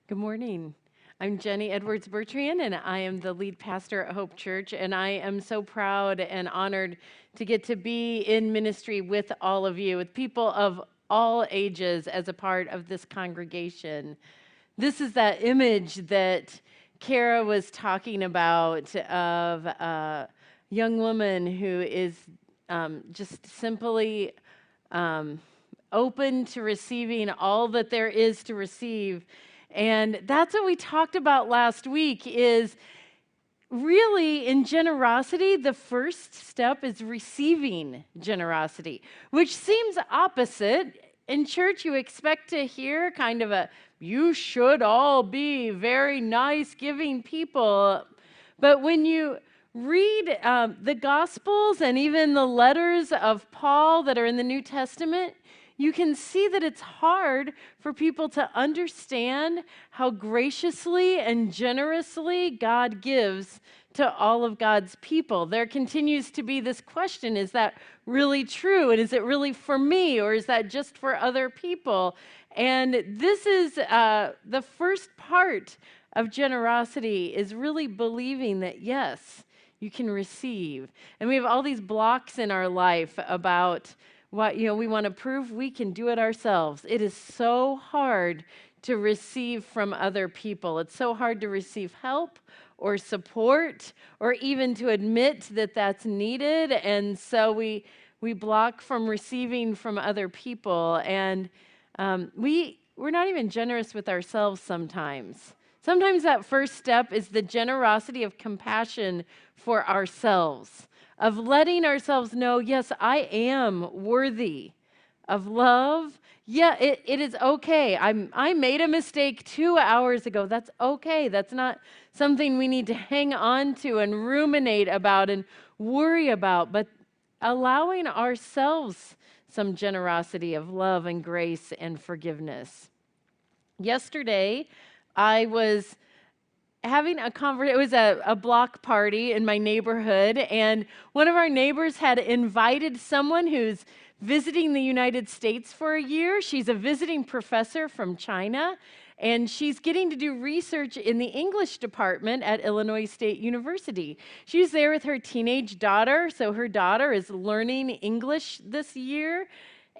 Good morning. I'm Jenny Edwards Bertrand, and I am the lead pastor at Hope Church. And I am so proud and honored to get to be in ministry with all of you, with people of all ages as a part of this congregation. This is that image that Kara was talking about of a young woman who is just simply um, open to receiving all that there is to receive. And that's what we talked about last week is really in generosity, the first step is receiving generosity, which seems opposite. In church, you expect to hear kind of a, you should all be very nice, giving people. But when you read the Gospels and even the letters of Paul that are in the New Testament, you can see that it's hard for people to understand how graciously and generously God gives to all of God's people. There continues to be this question, is that really true? And is it really for me, or is that just for other people? And this is the first part of generosity, is really believing that, yes, you can receive. And we have all these blocks in our life about what, we want to prove we can do it ourselves. It is so hard to receive from other people. It's so hard to receive help or support or even to admit that that's needed. And so we block from receiving from other people. And we're not even generous with ourselves sometimes. Sometimes that first step is the generosity of compassion for ourselves, of letting ourselves know, yes, I am worthy of love. Yeah, it is okay. I made a mistake 2 hours ago. That's okay. That's not something we need to hang on to and ruminate about and worry about, but allowing ourselves some generosity of love and grace and forgiveness. Yesterday, I was having a conversation. It was a block party in my neighborhood, and one of our neighbors had invited someone who's visiting the United States for a year. She's a visiting professor from China, and she's getting to do research in the English department at Illinois State University. She's there with her teenage daughter, so her daughter is learning English this year,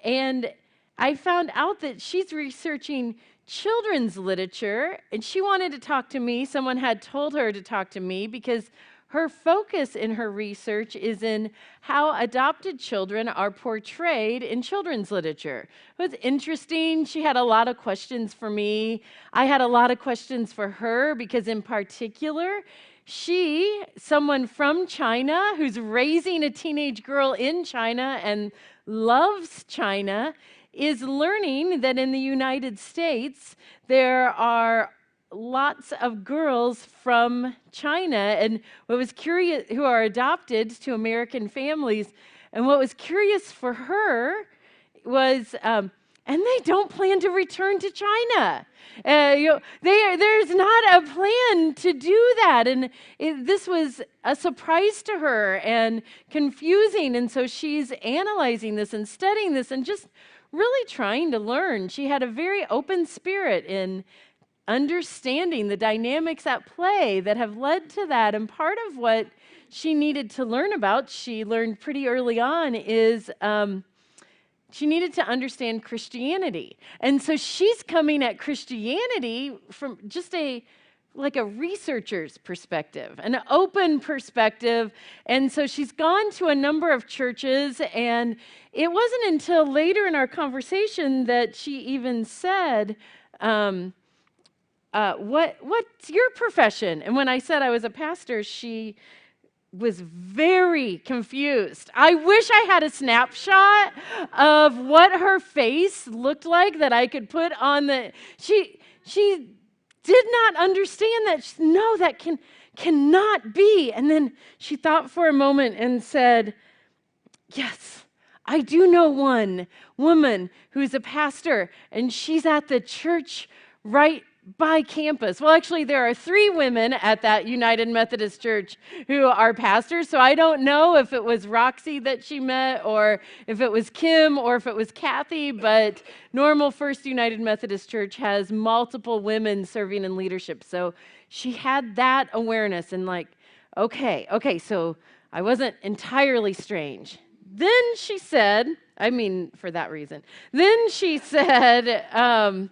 and I found out that she's researching children's literature, and she wanted to talk to me. Someone had told her to talk to me because her focus in her research is in how adopted children are portrayed in children's literature. It was interesting. She had a lot of questions for me. I had a lot of questions for her because, in particular, she, someone from China who's raising a teenage girl in China and loves China, is learning that in the United States, there are lots of girls from China and what was curious who are adopted to American families. And what was curious for her was, and they don't plan to return to China. There's not a plan to do that. And this was a surprise to her and confusing. And so she's analyzing this and studying this and just really trying to learn. She had a very open spirit in understanding the dynamics at play that have led to that. And part of what she needed to learn about, she learned pretty early on, is she needed to understand Christianity. And so she's coming at Christianity from just a researcher's perspective, an open perspective. And so she's gone to a number of churches, and it wasn't until later in our conversation that she even said, what's your profession? And when I said I was a pastor, she was very confused. I wish I had a snapshot of what her face looked like that I could put on the. She did not understand that. No, that cannot be. And then she thought for a moment and said, yes, I do know one woman who's a pastor, and she's at the church right by campus. Well, actually, there are 3 women at that United Methodist Church who are pastors. So I don't know if it was Roxy that she met, or if it was Kim, or if it was Kathy, but Normal First United Methodist Church has multiple women serving in leadership. So she had that awareness and like, okay, so I wasn't entirely strange. Then she said, for that reason, then she said, another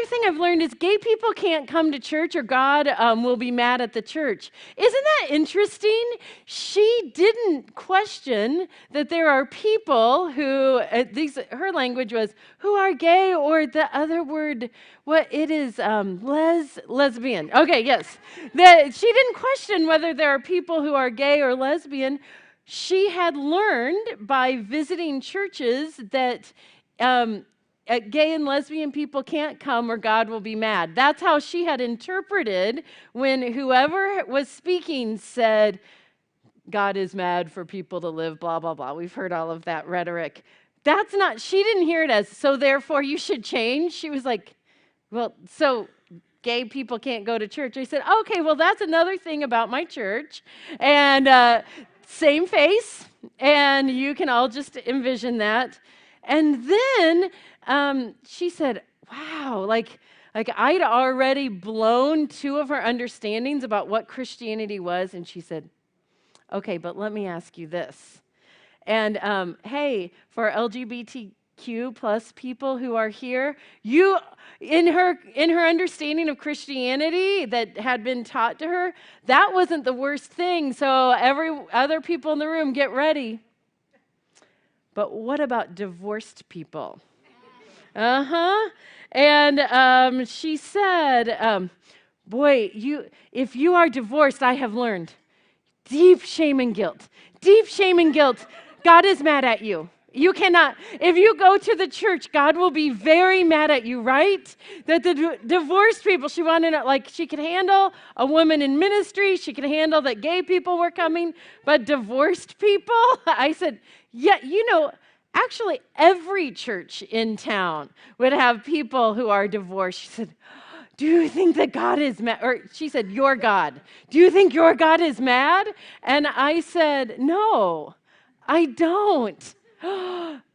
thing I've learned is gay people can't come to church, or God will be mad at the church. Isn't that interesting? She didn't question that there are people who, her language was, who are gay, or the other word, what it is, lesbian. Okay, yes. She didn't question whether there are people who are gay or lesbian. She had learned by visiting churches that gay and lesbian people can't come or God will be mad. That's how she had interpreted when whoever was speaking said, God is mad for people to live, blah, blah, blah. We've heard all of that rhetoric. She didn't hear it as, so therefore you should change. She was like, well, so gay people can't go to church. I said, okay, well, that's another thing about my church. And same face, and you can all just envision that. And then she said, wow, like I'd already blown 2 of her understandings about what Christianity was. And she said, okay, but let me ask you this. And hey, for LGBTQ plus people who are here, you, in her understanding of Christianity that had been taught to her, that wasn't the worst thing. So every other people in the room, get ready. But what about divorced people? And she said, boy, if you are divorced, I have learned deep shame and guilt. Deep shame and guilt. God is mad at you. You cannot, if you go to the church, God will be very mad at you, right? That the divorced people, she wanted to, like, she could handle a woman in ministry, she could handle that gay people were coming, but divorced people? I said, yeah, actually every church in town would have people who are divorced. She said, do you think that God is mad? Or she said, your God. Do you think your God is mad? And I said, no, I don't.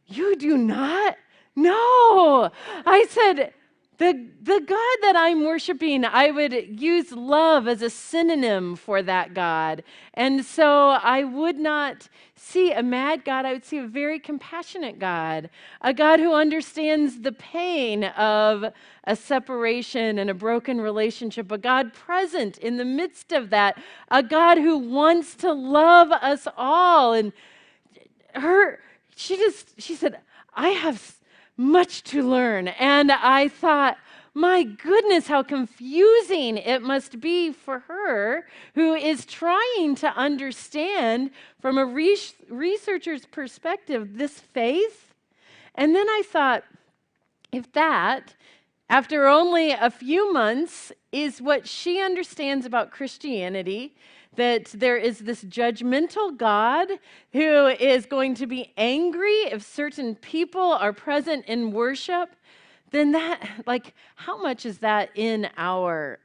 You do not? No. I said, the God that I'm worshiping, I would use love as a synonym for that God. And so I would not see a mad God. I would see a very compassionate God, a God who understands the pain of a separation and a broken relationship, a God present in the midst of that, a God who wants to love us all. And she said, I have much to learn. And I thought, my goodness, how confusing it must be for her, who is trying to understand from a researcher's perspective this faith. And then I thought, if that, after only a few months, is what she understands about Christianity, that there is this judgmental God who is going to be angry if certain people are present in worship, then that, like, how much is that in our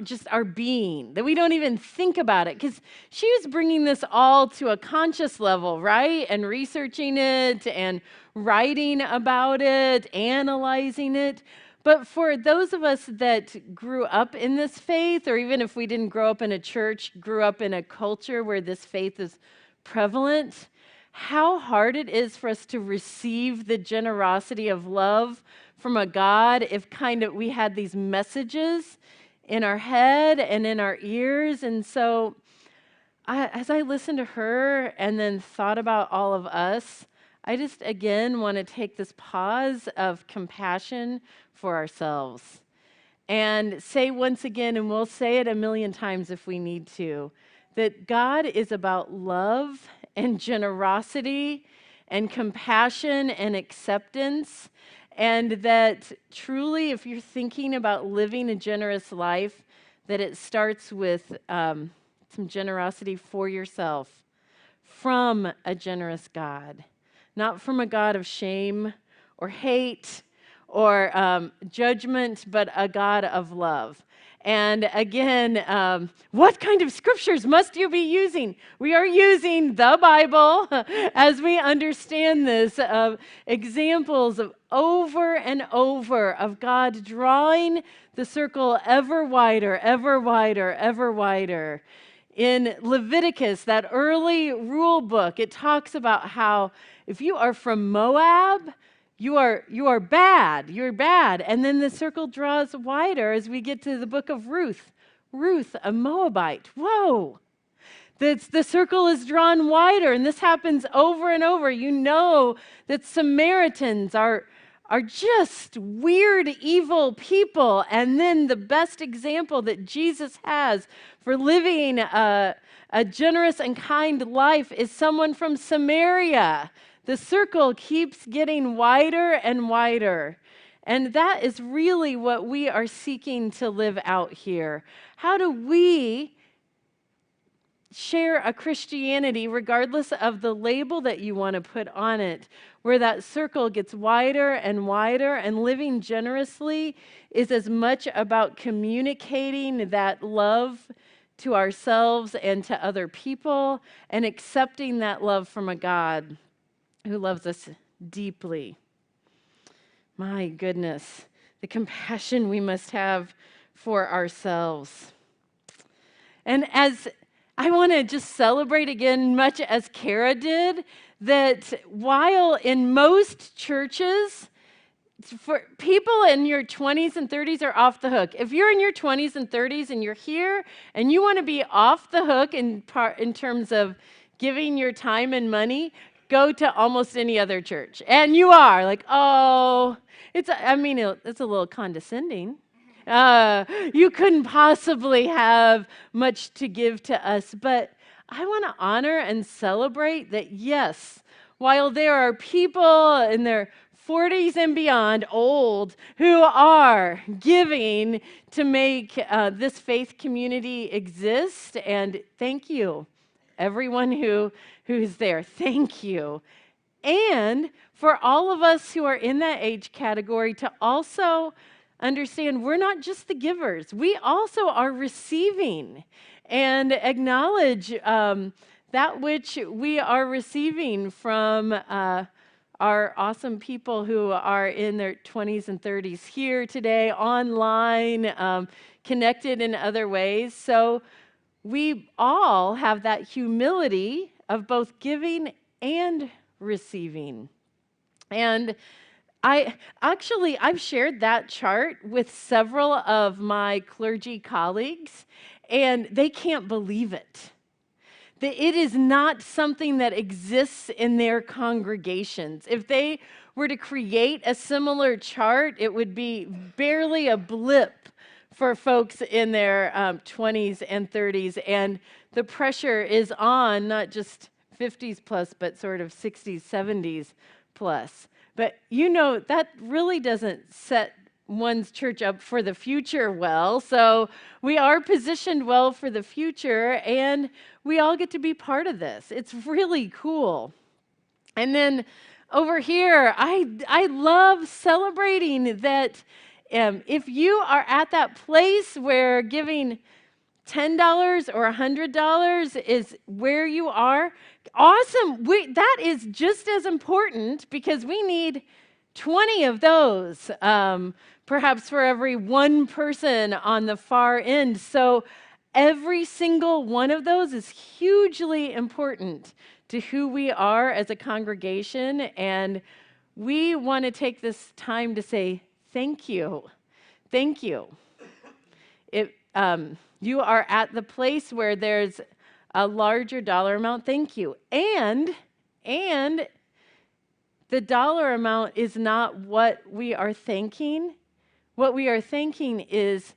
just our being, that we don't even think about it? Because she was bringing this all to a conscious level, right? And researching it and writing about it, analyzing it. But for those of us that grew up in this faith, or even if we didn't grow up in a church, grew up in a culture where this faith is prevalent, how hard it is for us to receive the generosity of love from a God if we had these messages in our head and in our ears. And so as I listened to her and then thought about all of us, I just, again, want to take this pause of compassion for ourselves and say once again, and we'll say it a million times if we need to, that God is about love and generosity and compassion and acceptance, and that truly, if you're thinking about living a generous life, that it starts with some generosity for yourself from a generous God. Not from a God of shame or hate or judgment, but a God of love. And again, what kind of scriptures must you be using? We are using the Bible as we understand this, examples of over and over of God drawing the circle ever wider, ever wider, ever wider. In Leviticus, that early rule book, it talks about how if you are from Moab, you are bad. You're bad. And then the circle draws wider as we get to the book of Ruth. Ruth, a Moabite. Whoa. The circle is drawn wider, and this happens over and over. You know that Samaritans are just weird, evil people. And then the best example that Jesus has for living a generous and kind life is someone from Samaria. The circle keeps getting wider and wider. And that is really what we are seeking to live out here. How do we share a Christianity, regardless of the label that you want to put on it, where that circle gets wider and wider, and living generously is as much about communicating that love to ourselves and to other people and accepting that love from a God who loves us deeply. My goodness, the compassion we must have for ourselves. And as I want to just celebrate again, much as Kara did, that while in most churches, for people in your 20s and 30s are off the hook. If you're in your 20s and 30s and you're here and you want to be off the hook in terms of giving your time and money, go to almost any other church. And you are like, oh, it's a little condescending. You couldn't possibly have much to give to us. But I want to honor and celebrate that, yes, while there are people in their 40s and beyond, old, who are giving to make this faith community exist, and thank you, everyone who's there. Thank you. And for all of us who are in that age category to also understand we're not just the givers. We also are receiving and acknowledge that which we are receiving from our awesome people who are in their 20s and 30s here today, online, connected in other ways. So we all have that humility of both giving and receiving. And I've shared that chart with several of my clergy colleagues, and they can't believe it. That it is not something that exists in their congregations. If they were to create a similar chart, it would be barely a blip for folks in their 20s and 30s, and the pressure is on not just 50s plus, but sort of 60s, 70s plus. But that really doesn't set one's church up for the future well. So we are positioned well for the future, and we all get to be part of this. It's really cool. And then over here, I love celebrating that if you are at that place where giving $10 or $100 is where you are, awesome. That is just as important because we need 20 of those, perhaps for every one person on the far end. So every single one of those is hugely important to who we are as a congregation. And we want to take this time to say, thank you. Thank you. You are at the place where there's a larger dollar amount. Thank you. And the dollar amount is not what we are thanking. What we are thanking is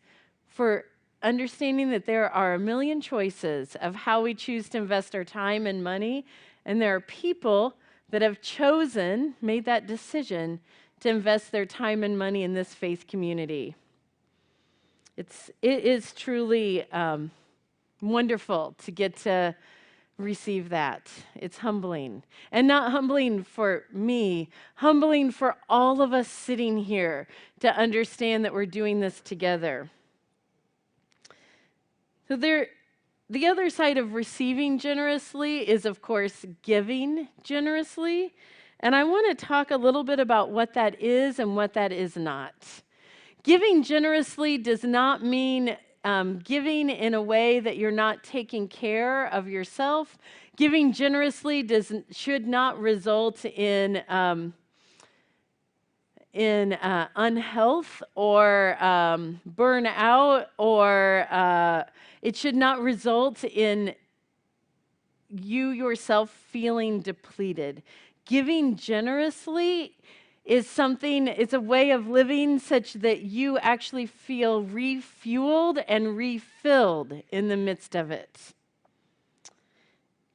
for understanding that there are a million choices of how we choose to invest our time and money, and there are people that have made that decision to invest their time and money in this faith community. It is truly wonderful to get to receive that. It's humbling. And not humbling for me, humbling for all of us sitting here to understand that we're doing this together. So the other side of receiving generously is, of course, giving generously. And I want to talk a little bit about what that is and what that is not. Giving generously does not mean giving in a way that you're not taking care of yourself. Giving generously should not result in unhealth or burnout, or it should not result in you yourself feeling depleted. Giving generously is something, it's a way of living such that you actually feel refueled and refilled in the midst of it.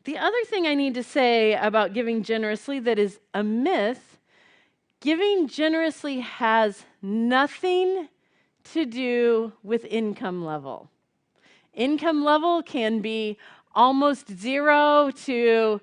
The other thing I need to say about giving generously that is a myth, giving generously has nothing to do with income level. Income level can be almost zero to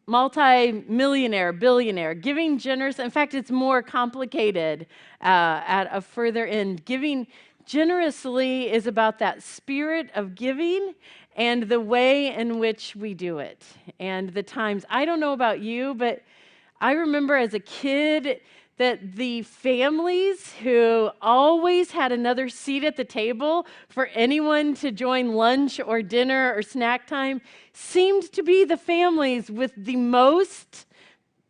multi-millionaire, billionaire. Giving generous, in fact, it's more complicated at a further end. Giving generously is about that spirit of giving and the way in which we do it and the times. I don't know about you, but I remember as a kid that the families who always had another seat at the table for anyone to join lunch or dinner or snack time seemed to be the families with the most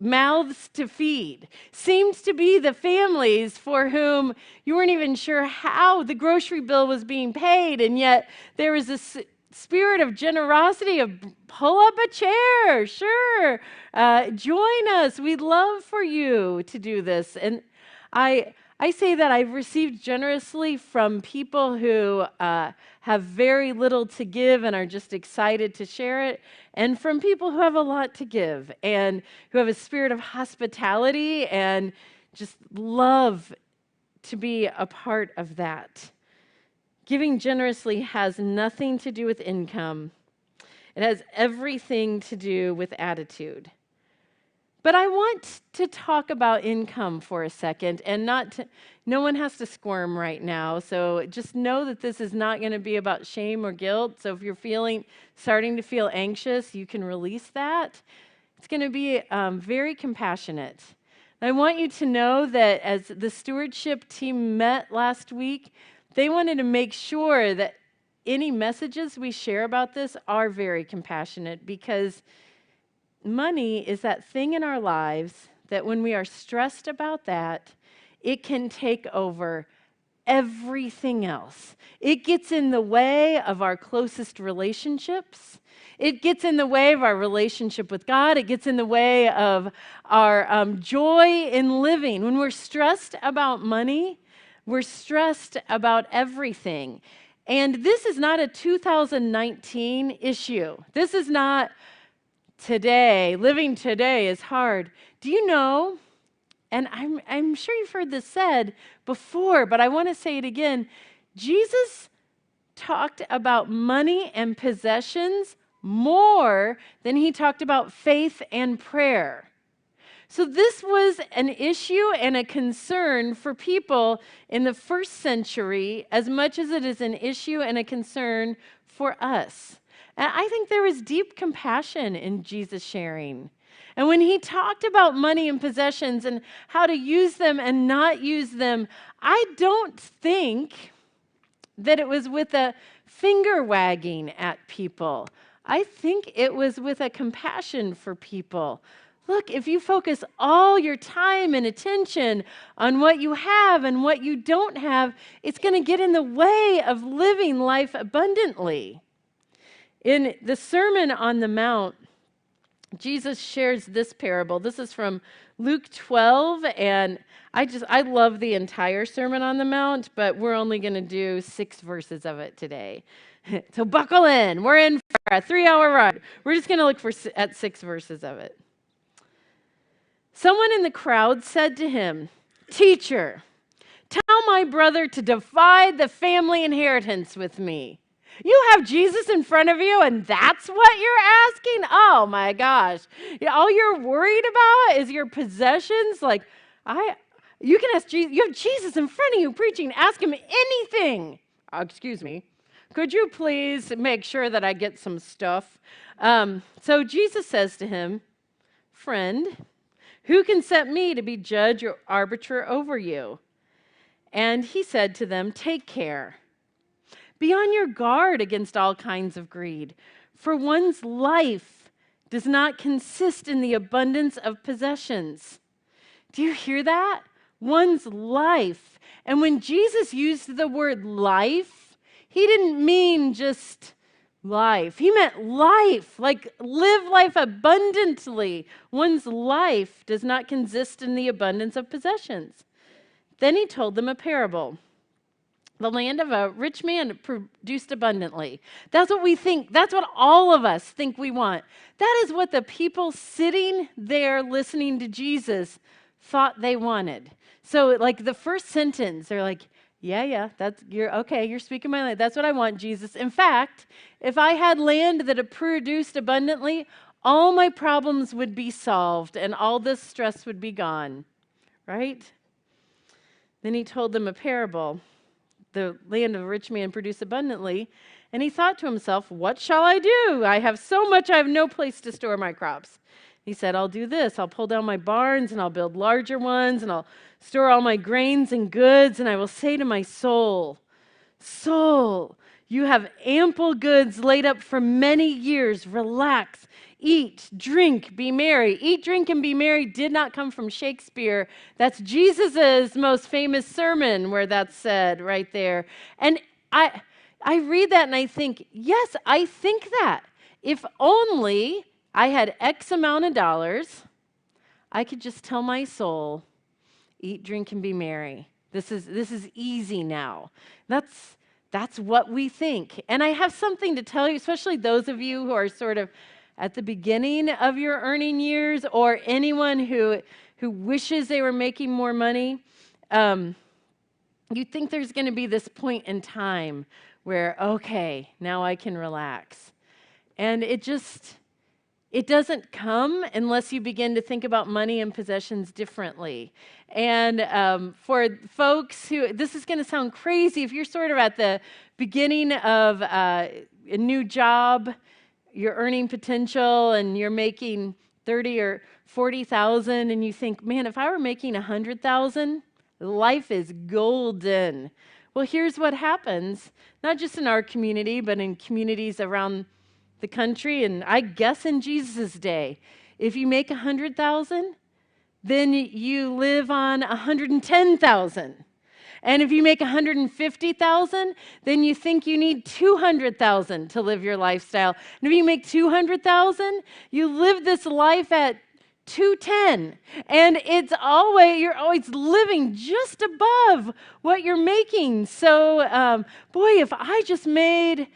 mouths to feed. Seemed to be the families for whom you weren't even sure how the grocery bill was being paid, and yet there was this spirit of generosity of pull up a chair, sure, join us. We'd love for you to do this. And I say that I've received generously from people who have very little to give and are just excited to share it, and from people who have a lot to give and who have a spirit of hospitality and just love to be a part of that. Giving generously has nothing to do with income. It has everything to do with attitude. But I want to talk about income for a second, and no one has to squirm right now. So just know that this is not going to be about shame or guilt. So if you're starting to feel anxious, you can release that. It's going to be very compassionate. I want you to know that as the stewardship team met last week, they wanted to make sure that any messages we share about this are very compassionate, because money is that thing in our lives that when we are stressed about that, it can take over everything else. It gets in the way of our closest relationships. It gets in the way of our relationship with God. It gets in the way of our joy in living. When we're stressed about money, we're stressed about everything. And this is not a 2019 issue. This is not today. Living today is hard. Do you know, and I'm sure you've heard this said before, but I want to say it again, Jesus talked about money and possessions more than he talked about faith and prayer. So this was an issue and a concern for people in the first century as much as it is an issue and a concern for us. And I think there was deep compassion in Jesus sharing. And when he talked about money and possessions and how to use them and not use them, I don't think that it was with a finger wagging at people. I think it was with a compassion for people. Look, if you focus all your time and attention on what you have and what you don't have, it's going to get in the way of living life abundantly. In the Sermon on the Mount, Jesus shares this parable. This is from Luke 12, and I love the entire Sermon on the Mount, but we're only going to do 6 verses of it today. So buckle in. We're in for a 3-hour ride. We're just going to look at 6 verses of it. Someone in the crowd said to him, "Teacher, tell my brother to divide the family inheritance with me." You have Jesus in front of you, and that's what you're asking? Oh my gosh. All you're worried about is your possessions. Like, you can ask Jesus, you have Jesus in front of you preaching, ask him anything. Excuse me. Could you please make sure that I get some stuff? So Jesus says to him, friend, who can set me to be judge or arbiter over you? And he said to them, take care. Be on your guard against all kinds of greed, for one's life does not consist in the abundance of possessions. Do you hear that? One's life. And when Jesus used the word life, he didn't mean just life. He meant life, like live life abundantly. One's life does not consist in the abundance of possessions. Then he told them a parable. The land of a rich man produced abundantly. That's what we think. That's what all of us think we want. That is what the people sitting there listening to Jesus thought they wanted. So like the first sentence, they're like, yeah, you're speaking my language. That's what I want, Jesus. In fact, if I had land that had produced abundantly, all my problems would be solved and all this stress would be gone, right? Then he told them a parable. The land of a rich man produced abundantly, and he thought to himself, what shall I do? I have so much, I have no place to store my crops. He said, I'll do this. I'll pull down my barns, and I'll build larger ones, and I'll store all my grains and goods, and I will say to my soul, soul, you have ample goods laid up for many years. Relax, eat, drink, be merry. Eat, drink, and be merry did not come from Shakespeare. That's Jesus's most famous sermon where that's said right there. And I read that and I think, yes, I think that. If only I had X amount of dollars, I could just tell my soul, eat, drink, and be merry. This is easy now. That's what we think. And I have something to tell you, especially those of you who are sort of at the beginning of your earning years, or anyone who wishes they were making more money. You think there's going to be this point in time where, okay, now I can relax. And it doesn't come unless you begin to think about money and possessions differently. And for folks who, this is going to sound crazy, if you're sort of at the beginning of a new job, your earning potential, and you're making 30 or 40,000, and you think, man, if I were making 100,000, life is golden. Well, here's what happens, not just in our community, but in communities around the country, and I guess in Jesus' day. If you make 100,000, then you live on 110,000. And if you make 150,000, then you think you need 200,000 to live your lifestyle. And if you make 200,000, you live this life at 210. And you're always living just above what you're making. So, boy, if I just made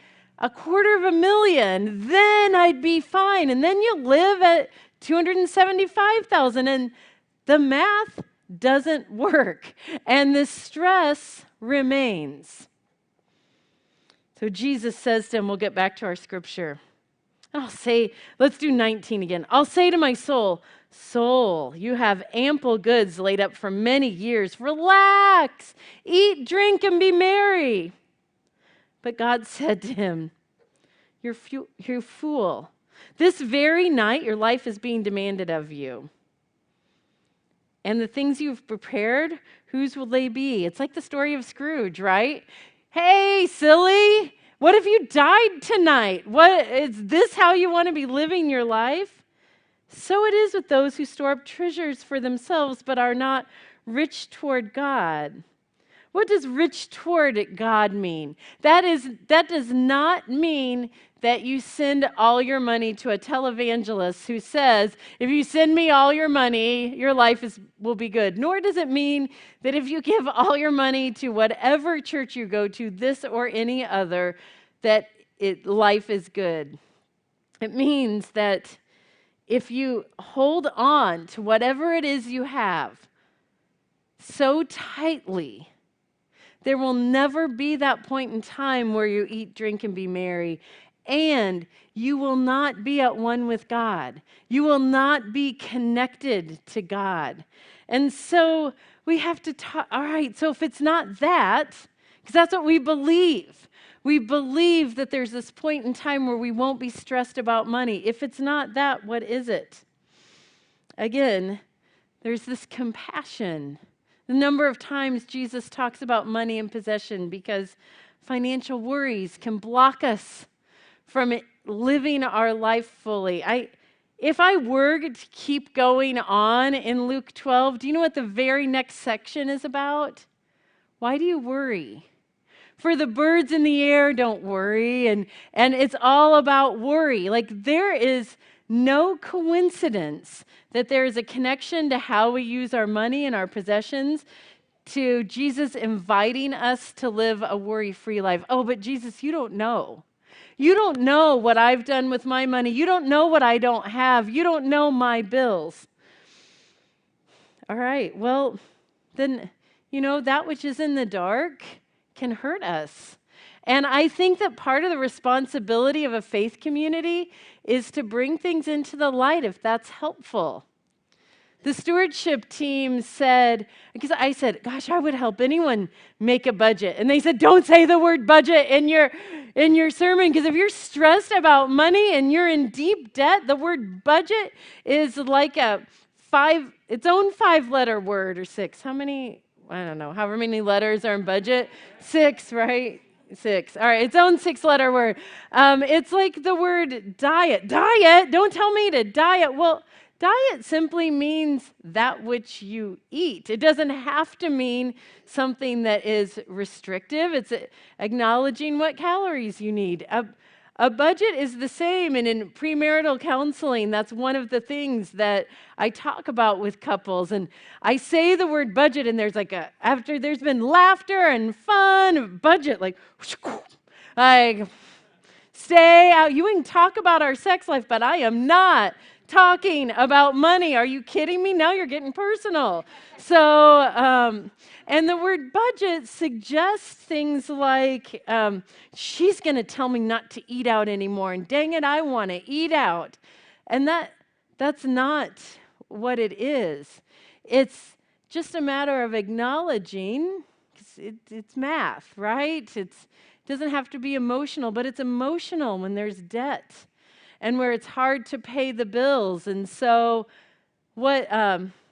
$250,000, then I'd be fine. And then you live at 275,000, and the math doesn't work, and the stress remains. So Jesus says to him, we'll get back to our scripture. Let's do 19 again. I'll say to my soul, soul, you have ample goods laid up for many years. Relax, eat, drink, and be merry. But God said to him, you're fool. This very night your life is being demanded of you. And the things you've prepared, whose will they be? It's like the story of Scrooge, right? Hey, silly, what if you died tonight? Is this how you want to be living your life? So it is with those who store up treasures for themselves, but are not rich toward God. What does rich toward God mean? That does not mean that you send all your money to a televangelist who says, if you send me all your money, your life will be good. Nor does it mean that if you give all your money to whatever church you go to, this or any other, that life is good. It means that if you hold on to whatever it is you have so tightly There will never be that point in time where you eat, drink, and be merry. And you will not be at one with God. You will not be connected to God. And so we have to talk. All right, so if it's not that, because that's what we believe. We believe that there's this point in time where we won't be stressed about money. If it's not that, what is it? Again, there's this compassion. The number of times Jesus talks about money and possession because financial worries can block us from living our life fully. If I were to keep going on in Luke 12, do you know what the very next section is about? Why do you worry? For the birds in the air don't worry, and it's all about worry. Like, there is no coincidence that there is a connection to how we use our money and our possessions to Jesus inviting us to live a worry-free life. Oh, but Jesus, you don't know. You don't know what I've done with my money. You don't know what I don't have. You don't know my bills. All right, well, then, that which is in the dark can hurt us. And I think that part of the responsibility of a faith community is to bring things into the light if that's helpful. The stewardship team said, because I said, gosh, I would help anyone make a budget. And they said, don't say the word budget in your sermon, because if you're stressed about money and you're in deep debt, the word budget is like its own 5-letter word, or 6. How many? I don't know. However many letters are in budget? 6, right? 6. All right, its own 6-letter word. It's like the word diet. Diet? Don't tell me to diet. Well, diet simply means that which you eat. It doesn't have to mean something that is restrictive. It's acknowledging what calories you need. A budget is the same, and in premarital counseling, that's one of the things that I talk about with couples. And I say the word budget, and there's after there's been laughter and fun, budget, like stay out. You can talk about our sex life, but I am not talking about money. Are you kidding me? Now you're getting personal. So, and the word budget suggests things like, she's going to tell me not to eat out anymore, and dang it, I want to eat out. And that's not what it is. It's just a matter of acknowledging, 'cause it's math, right? It doesn't have to be emotional, but it's emotional when there's debt and where it's hard to pay the bills. And so what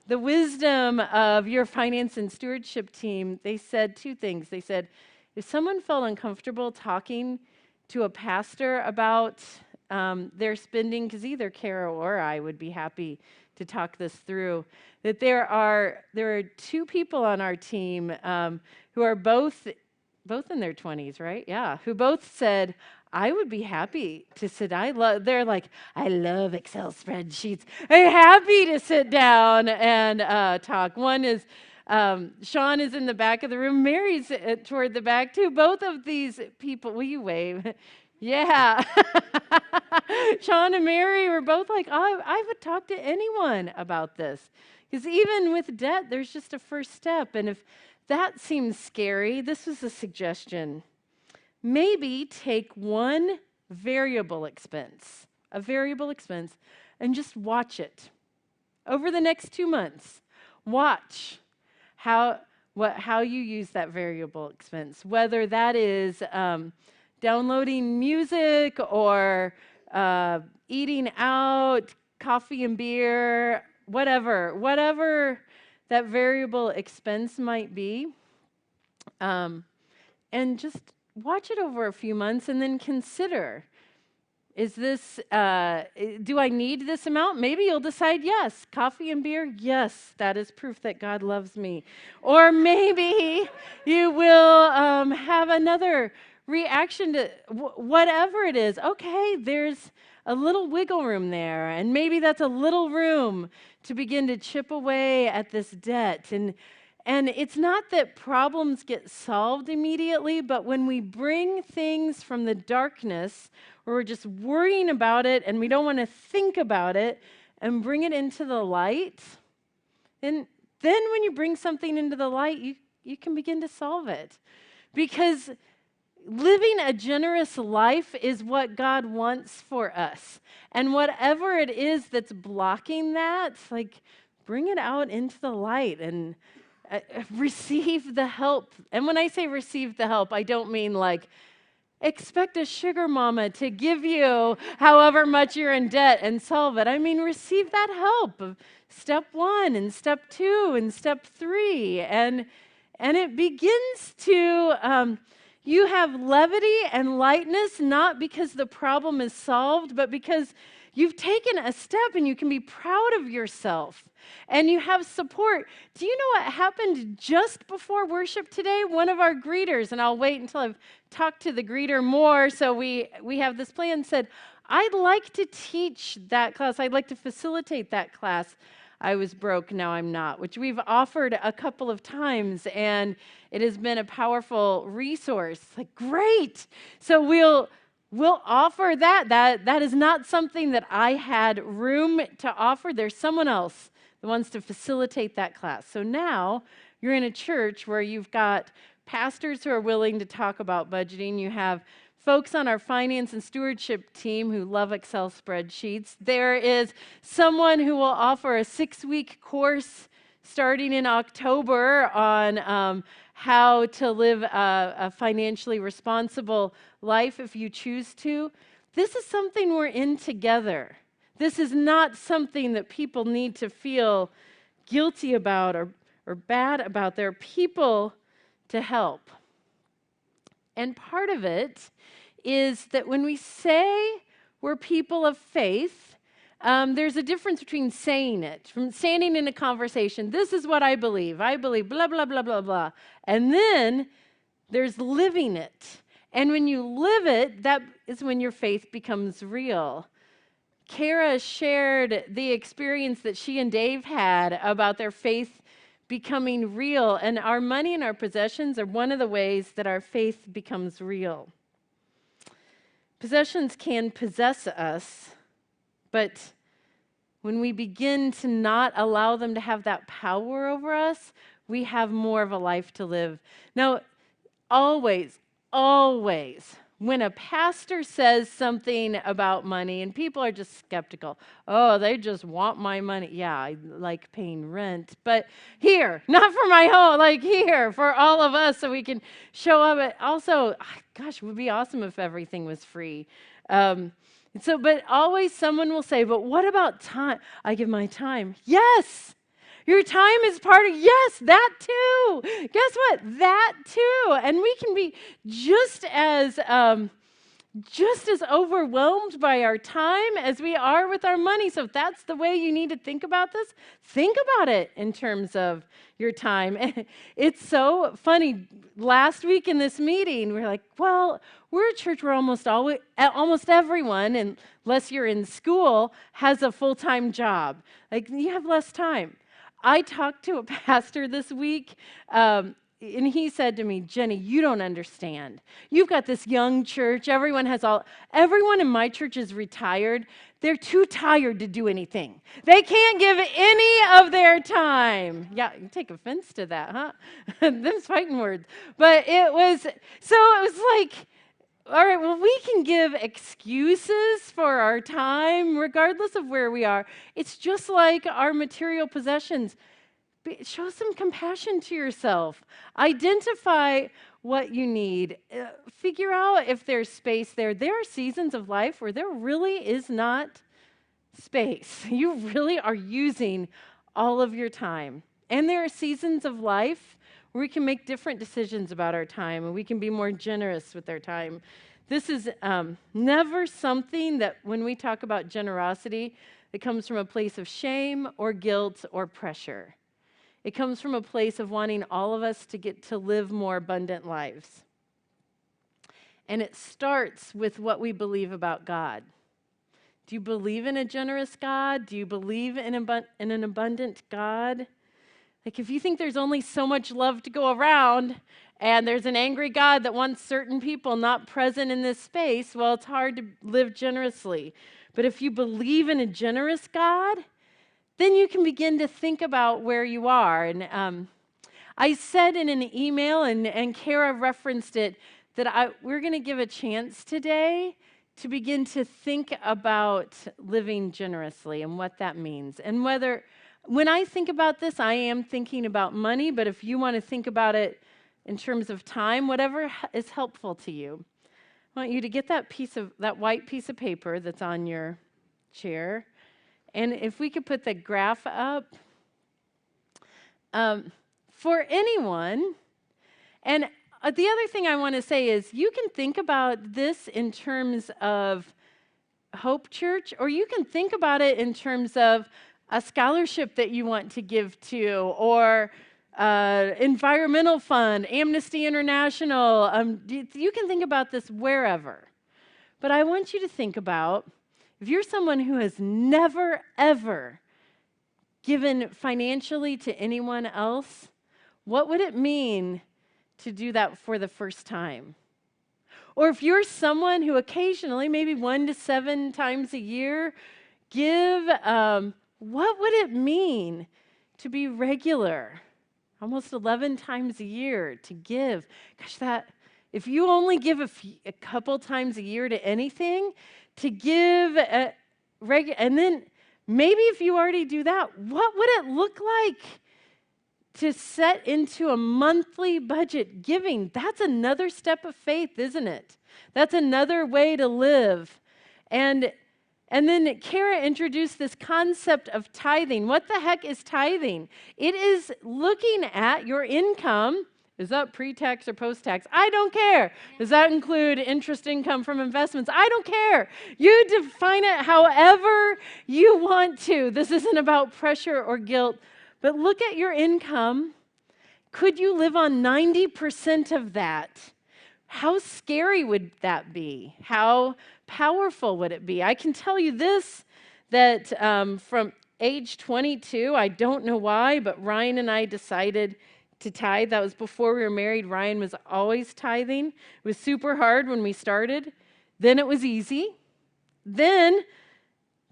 the wisdom of your finance and stewardship team, they said 2 things. They said, if someone felt uncomfortable talking to a pastor about their spending, because either Kara or I would be happy to talk this through, that there are 2 people on our team who are both in their 20s, right? Yeah, who both said, I would be happy to sit. They're like, I love Excel spreadsheets. I'm happy to sit down and talk. One is, Sean is in the back of the room. Mary's toward the back too. Both of these people, will you wave? Yeah. Sean and Mary were both like, I would talk to anyone about this. Because even with debt, there's just a first step. And if that seems scary, this was a suggestion. Maybe take one variable expense, and just watch it. Over the next 2 months, watch how you use that variable expense, whether that is downloading music or eating out, coffee and beer, whatever that variable expense might be, and just watch it over a few months and then consider, is this, do I need this amount? Maybe you'll decide, yes, coffee and beer, yes, that is proof that God loves me. Or maybe you will have another reaction to whatever it is. Okay, there's a little wiggle room there, and maybe that's a little room to begin to chip away at this debt. And it's not that problems get solved immediately, but when we bring things from the darkness, where we're just worrying about it and we don't want to think about it, and bring it into the light, and then when you bring something into the light, you can begin to solve it. Because living a generous life is what God wants for us. And whatever it is that's blocking that, like, bring it out into the light and receive the help. And when I say receive the help, I don't mean like expect a sugar mama to give you however much you're in debt and solve it. I mean, receive that help of step 1 and step 2 and step 3. And it begins to, you have levity and lightness, not because the problem is solved, but because you've taken a step and you can be proud of yourself and you have support. Do you know what happened just before worship today? One of our greeters, and I'll wait until I've talked to the greeter more, so we have this plan, said, I'd like to teach that class. I'd like to facilitate that class. I was broke, now I'm not, which we've offered a couple of times, and it has been a powerful resource. Like, great. So we'll offer that. That is not something that I had room to offer. There's someone else that wants to facilitate that class. So now you're in a church where you've got pastors who are willing to talk about budgeting. You have folks on our finance and stewardship team who love Excel spreadsheets. There is someone who will offer a 6-week course starting in October on how to live a financially responsible life if you choose to. This is something we're in together. This is not something that people need to feel guilty about or bad about. There are people to help. And part of it is that when we say we're people of faith, there's a difference between saying it, from standing in a conversation, this is what I believe blah, blah, blah, blah, blah. And then there's living it. And when you live it, that is when your faith becomes real. Kara shared the experience that she and Dave had about their faith becoming real, and our money and our possessions are one of the ways that our faith becomes real. Possessions can possess us, but when we begin to not allow them to have that power over us, we have more of a life to live. Now, always, when a pastor says something about money and people are just skeptical, oh, they just want my money. Yeah, I like paying rent, but here, not for my home, like here for all of us so we can show up. Also, gosh, it would be awesome if everything was free. But always someone will say, but what about time? I give my time. Yes. Your time is part of, yes, that too. Guess what? That too. And we can be just as overwhelmed by our time as we are with our money. So if that's the way you need to think about this, think about it in terms of your time. It's so funny. Last week in this meeting, we're like, well, we're a church where almost everyone, unless you're in school, has a full-time job. Like, you have less time. I talked to a pastor this week, and he said to me, Jenny, you don't understand. You've got this young church. Everyone in my church is retired. They're too tired to do anything. They can't give any of their time. Yeah, you take offense to that, huh? Them's fighting words. But it was like, all right, well, we can give excuses for our time regardless of where we are. It's just like our material possessions. Show some compassion to yourself. Identify what you need. Figure out if there's space there. There are seasons of life where there really is not space. You really are using all of your time. And there are seasons of life where we can make different decisions about our time and we can be more generous with our time. This is never something that when we talk about generosity, it comes from a place of shame or guilt or pressure. It comes from a place of wanting all of us to get to live more abundant lives. And it starts with what we believe about God. Do you believe in a generous God? Do you believe in an abundant God? Like, if you think there's only so much love to go around and there's an angry God that wants certain people not present in this space, well, it's hard to live generously. But if you believe in a generous God, then you can begin to think about where you are. And I said in an email, and Kara referenced it, that we're going to give a chance today to begin to think about living generously and what that means. And when I think about this, I am thinking about money, but if you want to think about it in terms of time, whatever is helpful to you, I want you to get that white piece of paper that's on your chair. And if we could put the graph up, for anyone, and the other thing I want to say is you can think about this in terms of Hope Church, or you can think about it in terms of a scholarship that you want to give to, or environmental fund, Amnesty International. You can think about this wherever. But I want you to think about, if you're someone who has never, ever given financially to anyone else, what would it mean to do that for the first time? Or if you're someone who occasionally, maybe 1 to 7 times a year, give, what would it mean to be regular, almost 11 times a year to give? Gosh, if you only give a couple times a year to anything, to give and then maybe if you already do that, what would it look like to set into a monthly budget giving? That's another step of faith, isn't it? That's another way to live. And then Kara introduced this concept of tithing. What the heck is tithing? It is looking at your income. Is that pre-tax or post-tax? I don't care. Does that include interest income from investments? I don't care. You define it however you want to. This isn't about pressure or guilt. But look at your income. Could you live on 90% of that? How scary would that be? How powerful would it be? I can tell you this, that from age 22, I don't know why, but Ryan and I decided to tithe. That was before we were married. Ryan was always tithing. It was super hard when we started. Then it was easy. Then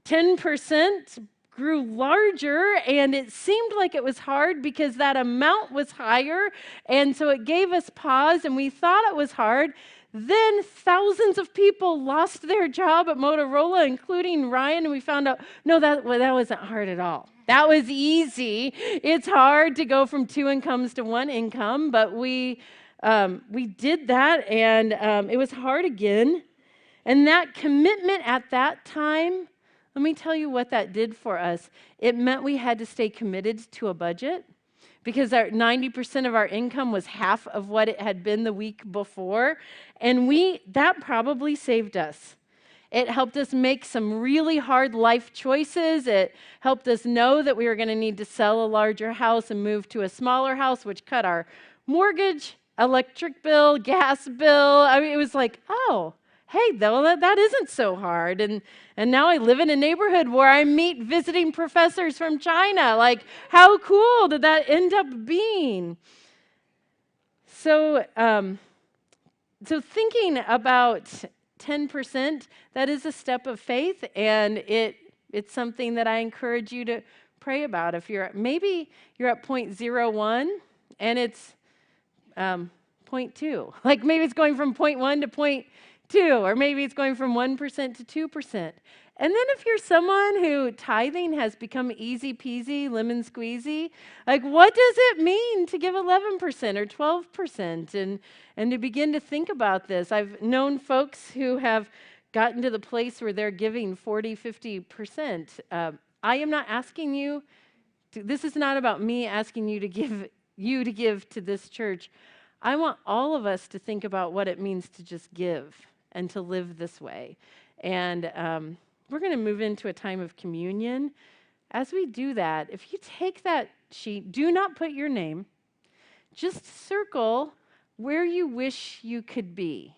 10% grew larger, and it seemed like it was hard because that amount was higher, and so it gave us pause, and we thought it was hard. Then thousands of people lost their job at Motorola, including Ryan, and we found out, no, that wasn't hard at all. That was easy. It's hard to go from 2 incomes to 1 income, but we did that, and it was hard again. And that commitment at that time, let me tell you what that did for us. It meant we had to stay committed to a budget because 90% of our income was half of what it had been the week before. And that probably saved us. It helped us make some really hard life choices. It helped us know that we were going to need to sell a larger house and move to a smaller house, which cut our mortgage, electric bill, gas bill. I mean, it was like, oh, hey, though, that isn't so hard. And now I live in a neighborhood where I meet visiting professors from China. Like, how cool did that end up being? So thinking about 10%, that is a step of faith, and it's something that I encourage you to pray about. If maybe you're at 0.01 and it's 0.2. Like maybe it's going from 0.1 to 0.2, or maybe it's going from 1% to 2%. And then if you're someone who tithing has become easy peasy, lemon squeezy, like what does it mean to give 11% or 12%? And to begin to think about this. I've known folks who have gotten to the place where they're giving 40, 50%. I am not asking you, this is not about me asking you to give to this church. I want all of us to think about what it means to just give and to live this way. And we're going to move into a time of communion. As we do that, if you take that sheet, do not put your name, just circle where you wish you could be.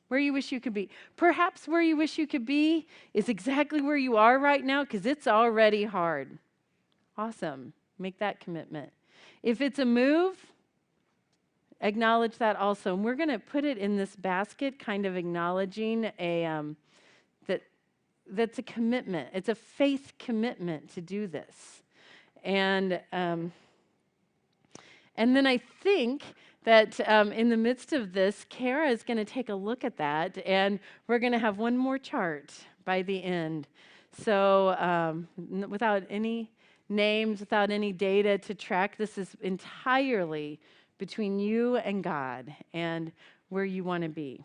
Where you wish you could be. Perhaps where you wish you could be is exactly where you are right now because it's already hard. Awesome. Make that commitment. If it's a move, acknowledge that also. And we're going to put it in this basket, kind of acknowledging that's a commitment. It's a faith commitment to do this. And And then I think that in the midst of this, Kara is going to take a look at that, and we're going to have one more chart by the end. So without any names, without any data to track, this is entirely between you and God and where you want to be.